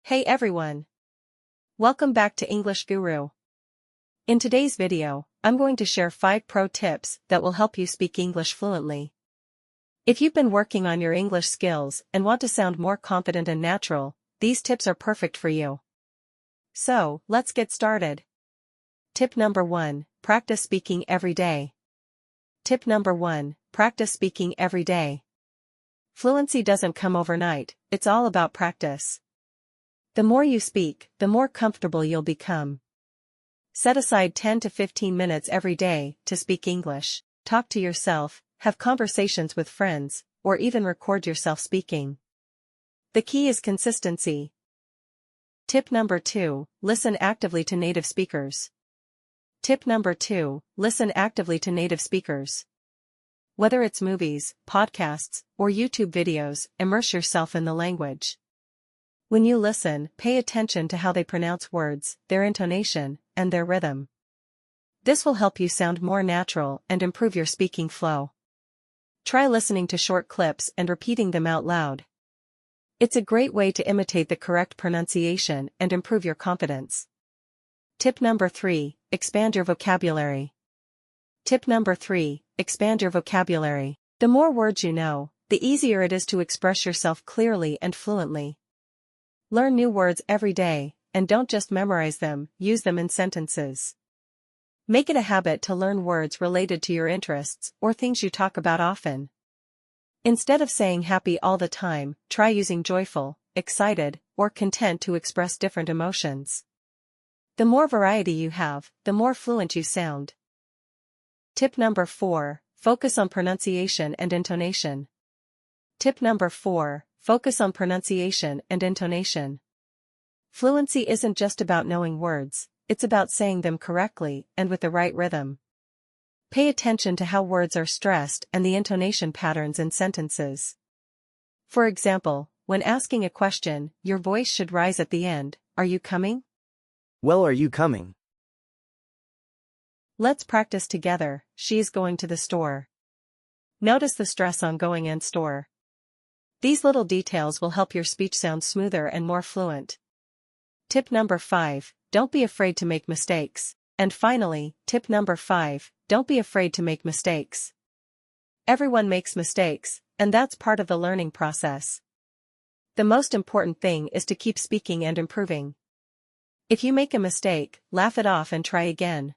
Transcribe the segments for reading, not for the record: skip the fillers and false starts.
Hey everyone! Welcome back to English Guru. In today's video, I'm going to share 5 pro tips that will help you speak English fluently. If you've been working on your English skills and want to sound more confident and natural, these tips are perfect for you. So, let's get started. Tip number 1, practice speaking every day. Tip number 1, practice speaking every day. Fluency doesn't come overnight, it's all about practice. The more you speak, the more comfortable you'll become. Set aside 10 to 15 minutes every day to speak English, talk to yourself, have conversations with friends, or even record yourself speaking. The key is consistency. Tip number 2, listen actively to native speakers. Tip number 2, listen actively to native speakers. Whether it's movies, podcasts, or YouTube videos, immerse yourself in the language. When you listen, pay attention to how they pronounce words, their intonation, and their rhythm. This will help you sound more natural and improve your speaking flow. Try listening to short clips and repeating them out loud. It's a great way to imitate the correct pronunciation and improve your confidence. Tip number 3, expand your vocabulary. Tip number 3, expand your vocabulary. The more words you know, the easier it is to express yourself clearly and fluently. Learn new words every day, and don't just memorize them, use them in sentences. Make it a habit to learn words related to your interests or things you talk about often. Instead of saying happy all the time, try using joyful, excited, or content to express different emotions. The more variety you have, the more fluent you sound. Tip number 4, focus on pronunciation and intonation. Tip number 4, focus on pronunciation and intonation. Fluency isn't just about knowing words, it's about saying them correctly and with the right rhythm. Pay attention to how words are stressed and the intonation patterns in sentences. For example, when asking a question, your voice should rise at the end. Are you coming? Well, are you coming? Let's practice together. She's going to the store. Notice the stress on going and store. These little details will help your speech sound smoother and more fluent. Tip number 5, don't be afraid to make mistakes. And finally, tip number 5, don't be afraid to make mistakes. Everyone makes mistakes, and that's part of the learning process. The most important thing is to keep speaking and improving. If you make a mistake, laugh it off and try again.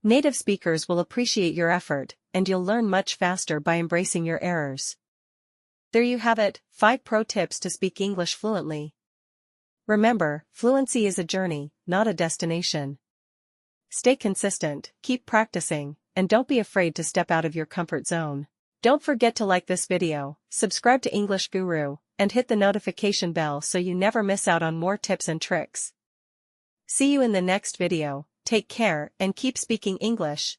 Native speakers will appreciate your effort, and you'll learn much faster by embracing your errors. There you have it, 5 pro tips to speak English fluently. Remember, fluency is a journey, not a destination. Stay consistent, keep practicing, and don't be afraid to step out of your comfort zone. Don't forget to like this video, subscribe to English Guru, and hit the notification bell so you never miss out on more tips and tricks. See you in the next video, take care and keep speaking English.